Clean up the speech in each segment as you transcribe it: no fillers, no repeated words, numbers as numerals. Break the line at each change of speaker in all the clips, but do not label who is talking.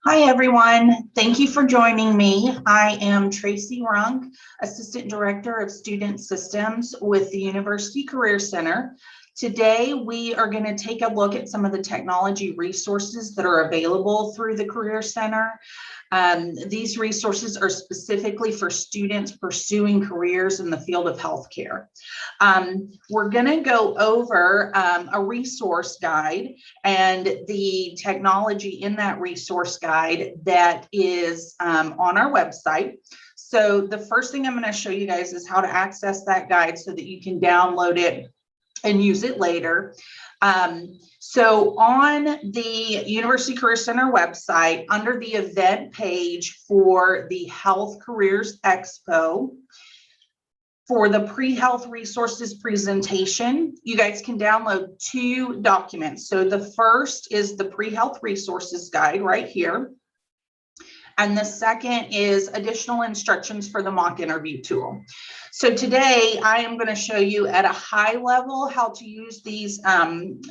Hi, everyone. Thank you for joining me. I am Tracy Runk, Assistant Director of Student Systems with the University Career Center. Today, we are going to take a look at some of the technology resources that are available through the Career Center. These resources are specifically for students pursuing careers in the field of healthcare. We're going to go over a resource guide and the technology in that resource guide that is on our website. So the first thing I'm going to show you guys is how to access that guide so that you can download it and use it later. So on the University Career Center website, under the event page for the Health Careers Expo, for the PreHealth resources presentation, you guys can download two documents. So the first is the PreHealth resources guide right here. And the second is additional instructions for the mock interview tool. So today I am going to show you at a high level how to use these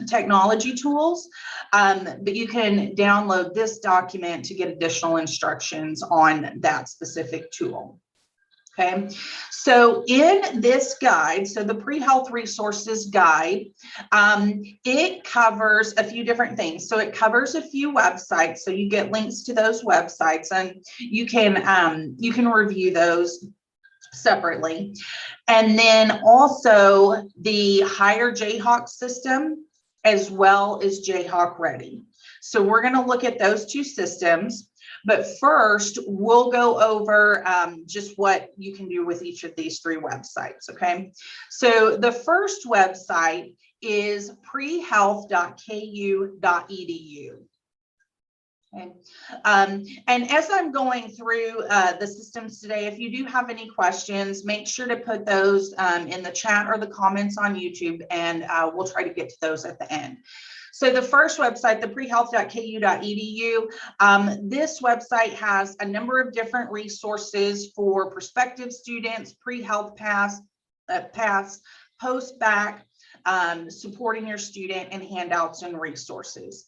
technology tools, but you can download this document to get additional instructions on that specific tool. Okay, so in this guide, so the PreHealth resources guide, it covers a few different things. So it covers a few websites, so you get links to those websites, and you can review those separately. And then also the Hire Jayhawks system, as well as Jayhawk Ready. So we're going to look at those two systems. But first, we'll go over just what you can do with each of these three websites, okay? So the first website is prehealth.ku.edu. Okay. And as I'm going through the systems today, if you do have any questions, make sure to put those in the chat or the comments on YouTube, and we'll try to get to those at the end. So the first website, the prehealth.ku.edu, this website has a number of different resources for prospective students, pre-health paths, post-bac, supporting your student, and handouts and resources.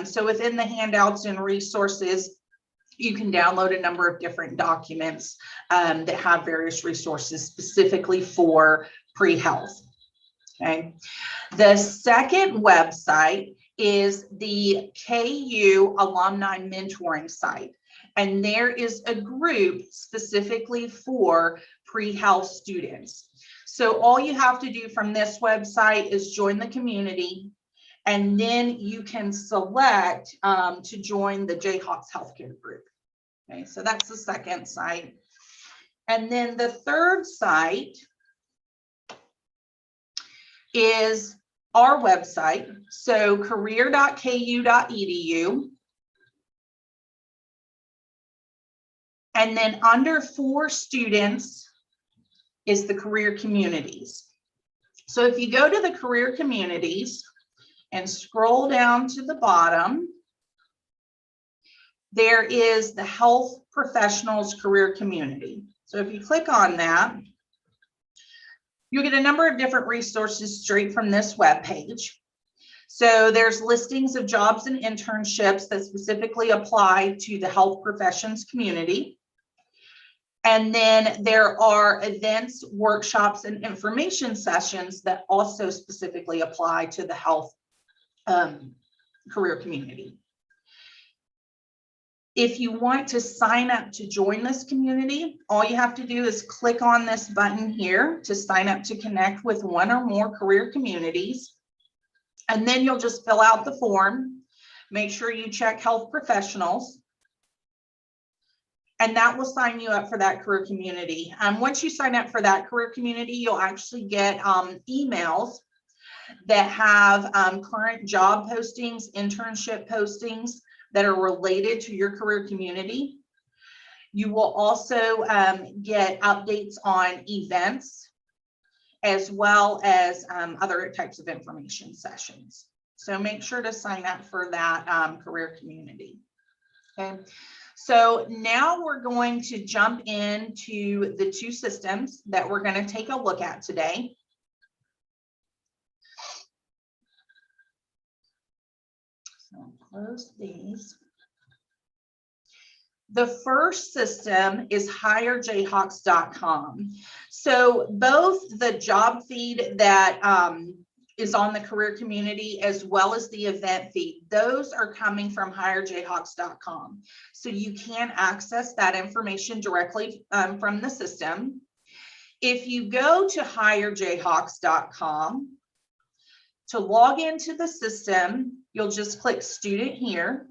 So within the handouts and resources, you can download a number of different documents that have various resources specifically for pre-health. Okay. The second website is the KU Alumni Mentoring site, and there is a group specifically for pre-health students. So all you have to do from this website is join the community, and then you can select to join the Jayhawks healthcare group. Okay, so that's the second site. And then the third site is our website, so career.ku.edu. And then under for students is the career communities. So if you go to the career communities and scroll down to the bottom, there is the health professionals career community. So if you click on that, you'll get a number of different resources straight from this web page. So there's listings of jobs and internships that specifically apply to the health professions community. And then there are events, workshops, and information sessions that also specifically apply to the health career community. If you want to sign up to join this community, all you have to do is click on this button here to sign up to connect with one or more career communities. And then you'll just fill out the form. Make sure you check health professionals. And that will sign you up for that career community. Once you sign up for that career community, you'll actually get emails that have current job postings, internship postings that are related to your career community. You will also get updates on events, as well as other types of information sessions. So make sure to sign up for that career community. Okay. So now we're going to jump into the two systems that we're going to take a look at today. So close these. The first system is hirejayhawks.com. So both the job feed that is on the career community as well as the event feed, those are coming from hirejayhawks.com. So you can access that information directly from the system. If you go to hirejayhawks.com, to log into the system, you'll just click student here.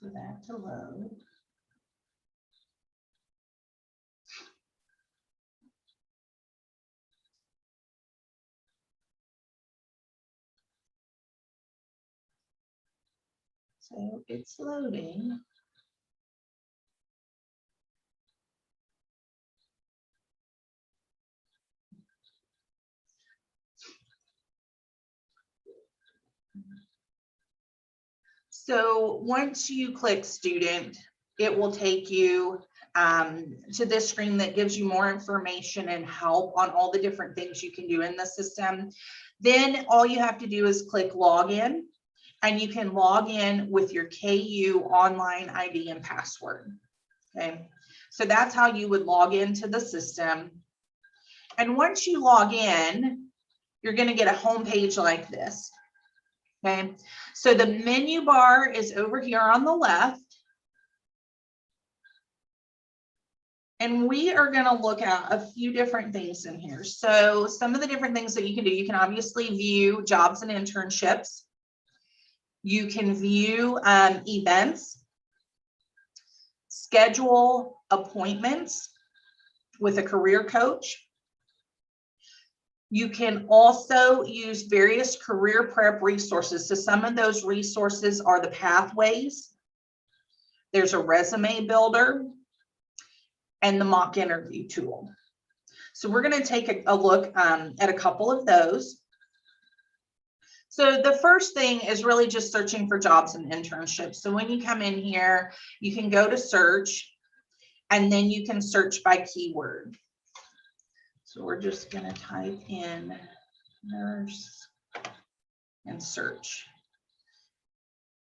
For that to load. So it's loading. So once you click student, it will take you to this screen that gives you more information and help on all the different things you can do in the system. Then all you have to do is click login, and you can log in with your KU online ID and password. Okay, so that's how you would log into the system. And once you log in, you're going to get a home page like this. Okay, so the menu bar is over here on the left. And we are going to look at a few different things in here. So some of the different things that you can do, you can obviously view jobs and internships. You can view events, schedule appointments with a career coach. You can also use various career prep resources. So some of those resources are the pathways. There's a resume builder and the mock interview tool. So we're going to take a look at a couple of those. So the first thing is really just searching for jobs and internships. So when you come in here, you can go to search, and then you can search by keyword. So we're just going to type in nurse and search.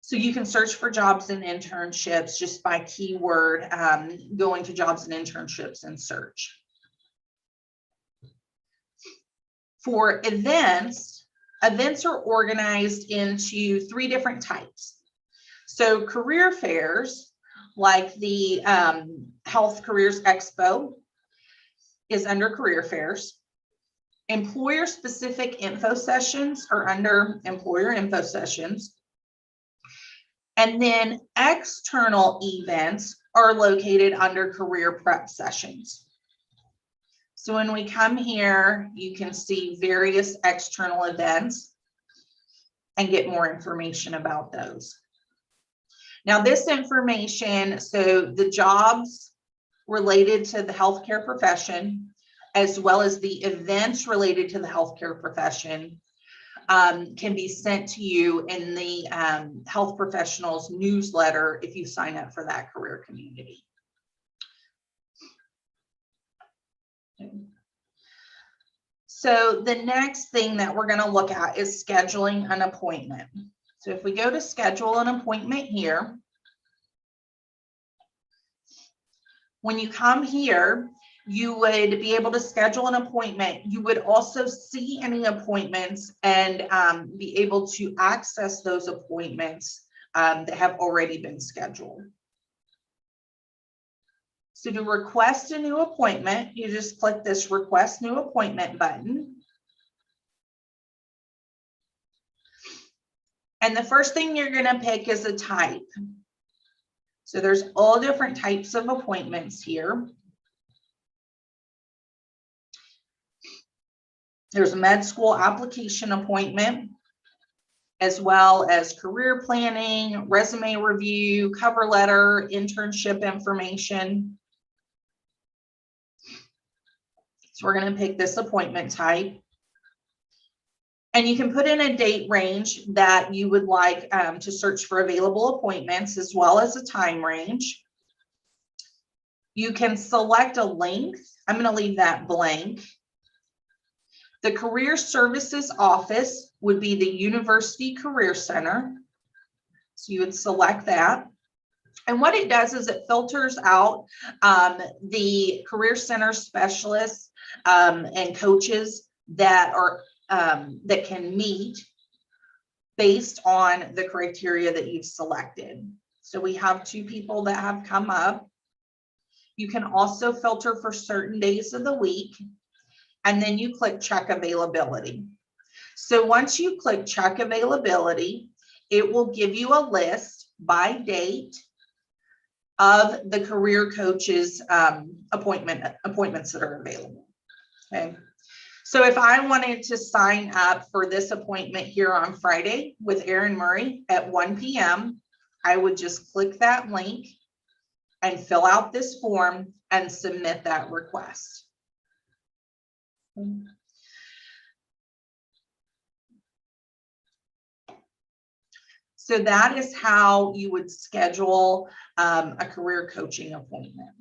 So you can search for jobs and internships just by keyword, going to jobs and internships and search. For events, events are organized into 3 different types. So career fairs, like the Health Careers Expo, is under career fairs. Employer specific info sessions are under employer info sessions. And then external events are located under career prep sessions. So when we come here, you can see various external events and get more information about those. Now this information, so the jobs related to the healthcare profession, as well as the events related to the healthcare profession, can be sent to you in the health professionals newsletter if you sign up for that career community. Okay. So the next thing that we're going to look at is scheduling an appointment. So if we go to schedule an appointment here, when you come here, you would be able to schedule an appointment. You would also see any appointments and be able to access those appointments that have already been scheduled. So to request a new appointment, you just click this request new appointment button. And the first thing you're going to pick is a type. So there's all different types of appointments here. There's a med school application appointment, as well as career planning, resume review, cover letter, internship information. So we're going to pick this appointment type. And you can put in a date range that you would like to search for available appointments, as well as a time range. You can select a length. I'm going to leave that blank. The Career Services Office would be the University Career Center. So you would select that. And what it does is it filters out the Career Center specialists and coaches that are that can meet based on the criteria that you've selected. So we have 2 people that have come up. You can also filter for certain days of the week, and then you click check availability. So once you click check availability, it will give you a list by date of the career coaches appointments that are available. Okay. So if I wanted to sign up for this appointment here on Friday with Erin Murray at 1 p.m., I would just click that link and fill out this form and submit that request. So that is how you would schedule a career coaching appointment.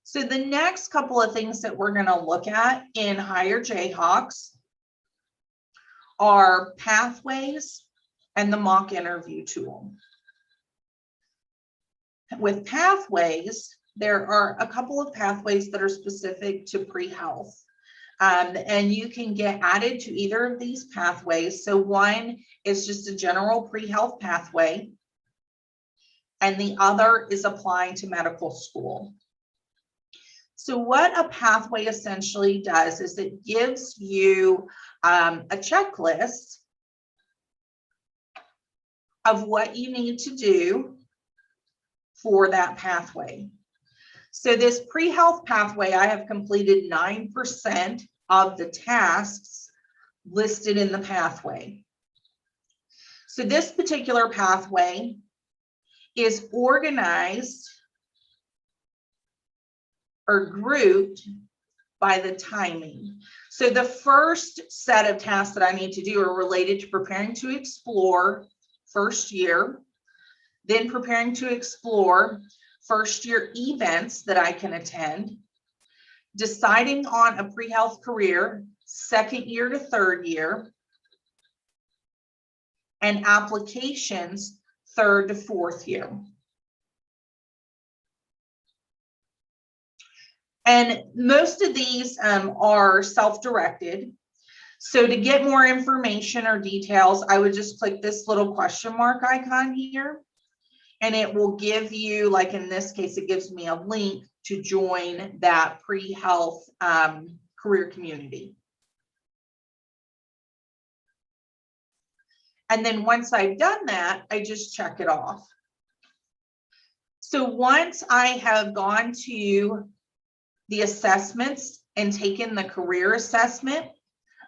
So the next couple of things that we're going to look at in Hire Jayhawks are pathways and the mock interview tool. With pathways, there are a couple of pathways that are specific to PreHealth. And you can get added to either of these pathways. So one is just a general PreHealth pathway, and the other is applying to medical school. So what a pathway essentially does is it gives you a checklist of what you need to do for that pathway. So this PreHealth pathway, I have completed 9% of the tasks listed in the pathway. So this particular pathway is organized or grouped by the timing. So the first set of tasks that I need to do are related to preparing to explore first year, then preparing to explore first year events that I can attend, deciding on a PreHealth career, second year to third year, and applications, third to fourth year. And most of these are self-directed. So to get more information or details, I would just click this little question mark icon here, and it will give you, like in this case, it gives me a link to join that PreHealth career community. And then once I've done that, I just check it off. So once I have gone to the assessments and taken the career assessment,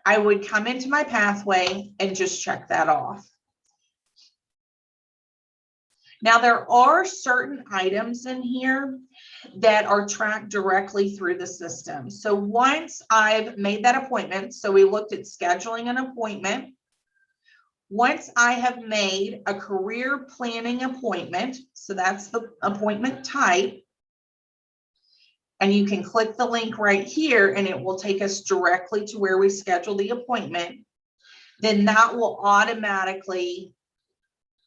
I would come into my pathway and just check that off. Now, there are certain items in here that are tracked directly through the system. So once I've made that appointment, so we looked at scheduling an appointment. Once I have made a career planning appointment, so that's the appointment type, and you can click the link right here and it will take us directly to where we schedule the appointment, then that will automatically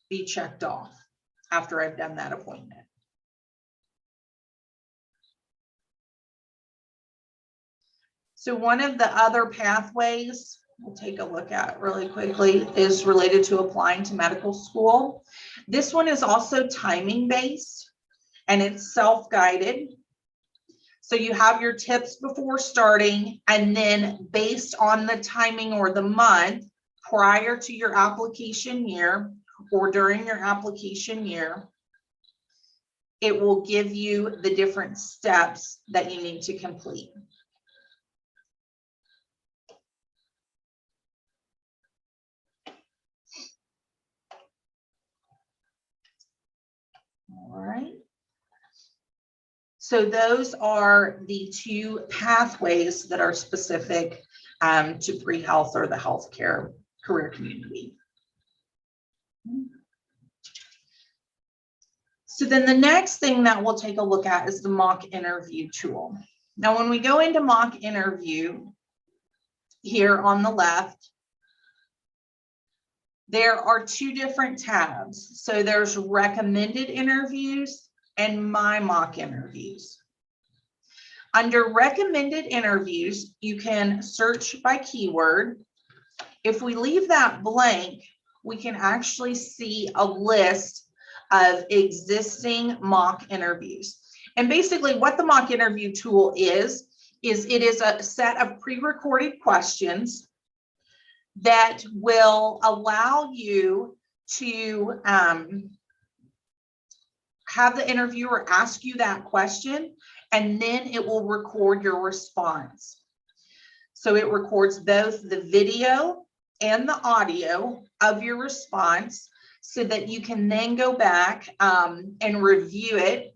be checked off after I've done that appointment. So one of the other pathways we'll take a look at really quickly is related to applying to medical school. This one is also timing based and it's self-guided. So you have your tips before starting, and then based on the timing or the month prior to your application year or during your application year, it will give you the different steps that you need to complete. All right. So those are the two pathways that are specific to PreHealth or the healthcare career community. So then the next thing that we'll take a look at is the mock interview tool. Now, when we go into mock interview, here on the left, there are two different tabs. So there's recommended interviews and my mock interviews. Under recommended interviews, you can search by keyword. If we leave that blank, we can actually see a list of existing mock interviews. And basically what the mock interview tool is it is a set of pre-recorded questions that will allow you to have the interviewer ask you that question, and then it will record your response. So it records both the video and the audio of your response so that you can then go back and review it,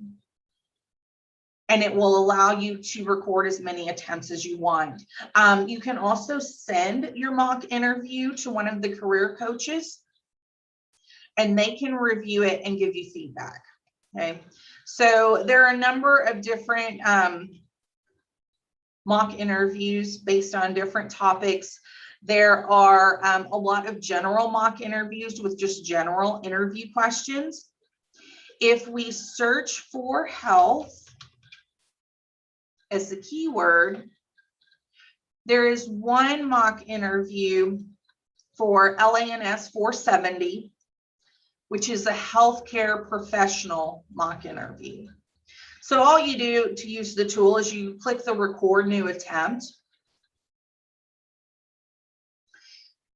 and it will allow you to record as many attempts as you want. You can also send your mock interview to one of the career coaches, and they can review it and give you feedback. Okay, so there are a number of different mock interviews based on different topics. There are a lot of general mock interviews with just general interview questions. If we search for health as the keyword, there is one mock interview for LANS 470, which is a healthcare professional mock interview. So all you do to use the tool is you click the record new attempt.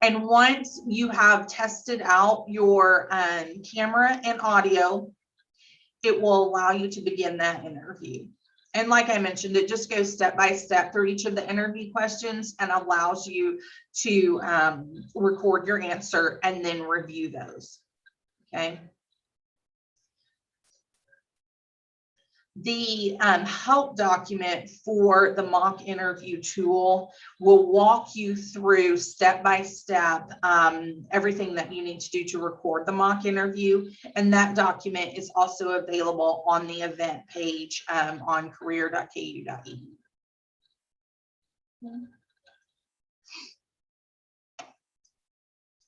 And once you have tested out your camera and audio, it will allow you to begin that interview. And like I mentioned, it just goes step by step through each of the interview questions and allows you to record your answer and then review those. Okay. The help document for the mock interview tool will walk you through step by step everything that you need to do to record the mock interview, and that document is also available on the event page on career.ku.edu.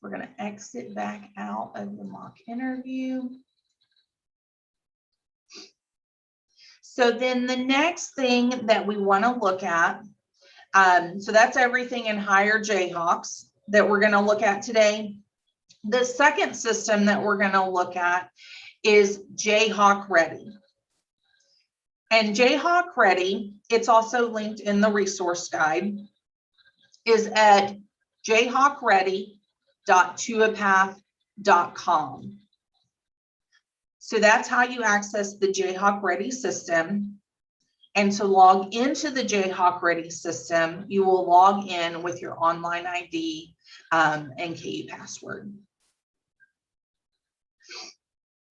We're going to exit back out of the mock interview. So then the next thing that we want to look at, so that's everything in Hire Jayhawks that we're going to look at today. The second system that we're going to look at is Jayhawk Ready. And Jayhawk Ready, it's also linked in the resource guide, is at jayhawkready.tuapath.com. So that's how you access the Jayhawk Ready system. And to log into the Jayhawk Ready system, you will log in with your online ID and KU password.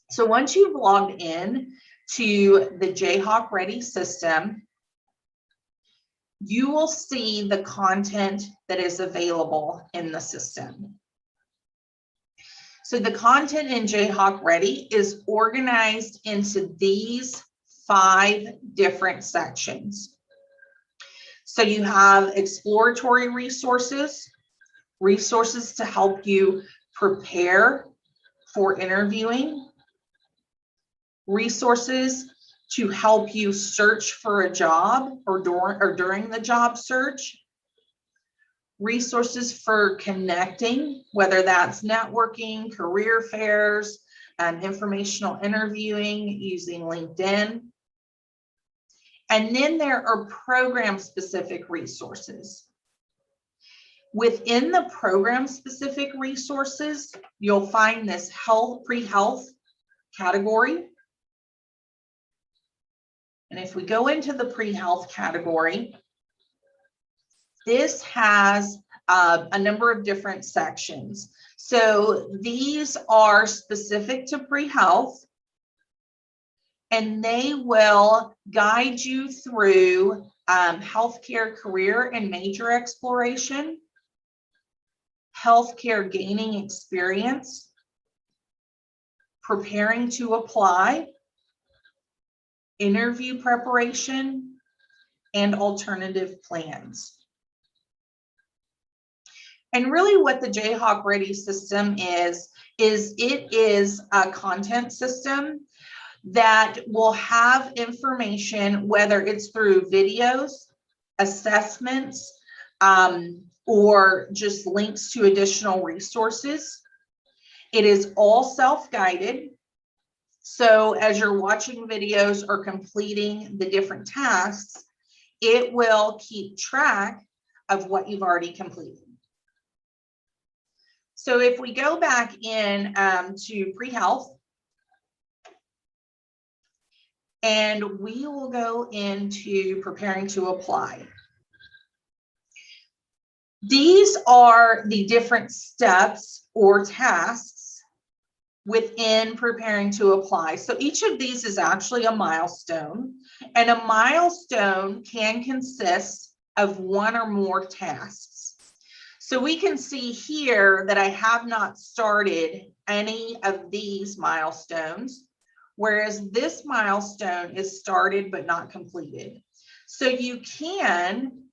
So once you've logged in to the Jayhawk Ready system, you will see the content that is available in the system. So the content in Jayhawk Ready is organized into these 5 different sections. So you have exploratory resources, resources to help you prepare for interviewing, resources to help you search for a job or during the job search, resources for connecting, whether that's networking, career fairs, informational interviewing using LinkedIn. And then there are program-specific resources. Within the program-specific resources, you'll find this PreHealth category. And if we go into the PreHealth category, this has a number of different sections. So these are specific to PreHealth, and they will guide you through healthcare career and major exploration, healthcare gaining experience, preparing to apply, interview preparation, and alternative plans. And really what the Jayhawk Ready system is it is a content system that will have information, whether it's through videos, assessments, or just links to additional resources. It is all self-guided. So as you're watching videos or completing the different tasks, it will keep track of what you've already completed. So if we go back in to PreHealth, and we will go into preparing to apply. These are the different steps or tasks within preparing to apply. So each of these is actually a milestone, and a milestone can consist of one or more tasks. So we can see here that I have not started any of these milestones, whereas this milestone is started but not completed. So you can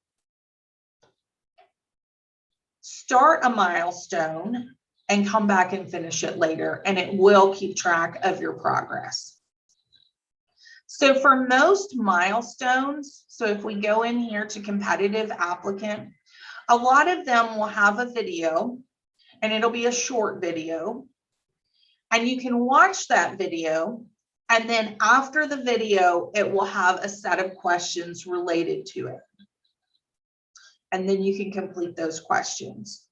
start a milestone and come back and finish it later, and it will keep track of your progress. So for most milestones, so if we go in here to competitive applicant, a lot of them will have a video, and it'll be a short video, and you can watch that video, and then after the video, it will have a set of questions related to it. And then you can complete those questions.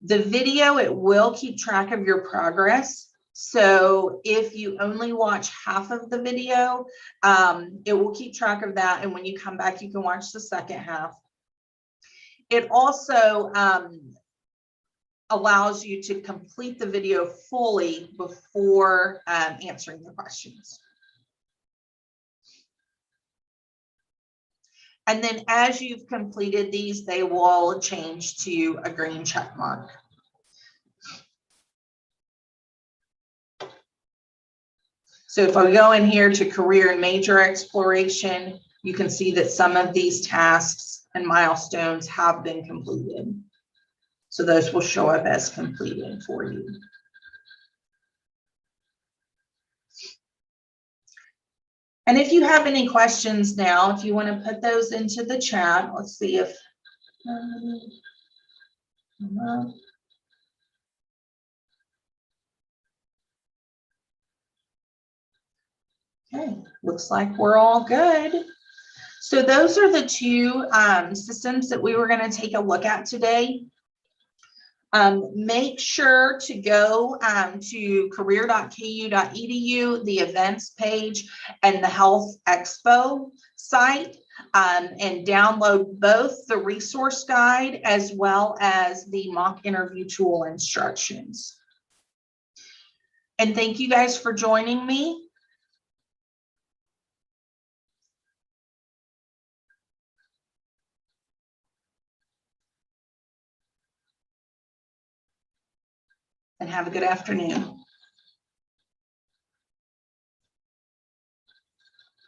The video, it will keep track of your progress. So if you only watch half of the video, it will keep track of that. And when you come back, you can watch the second half. It also allows you to complete the video fully before answering the questions. And then as you've completed these, they will change to a green check mark. So if I go in here to career and major exploration, you can see that some of these tasks and milestones have been completed. So those will show up as completed for you. And if you have any questions now, if you want to put those into the chat, let's see if okay, looks like we're all good. So those are the two systems that we were going to take a look at today. Make sure to go to career.ku.edu, the events page, and the Health Expo site, and download both the resource guide as well as the mock interview tool instructions. And thank you guys for joining me. And have a good afternoon.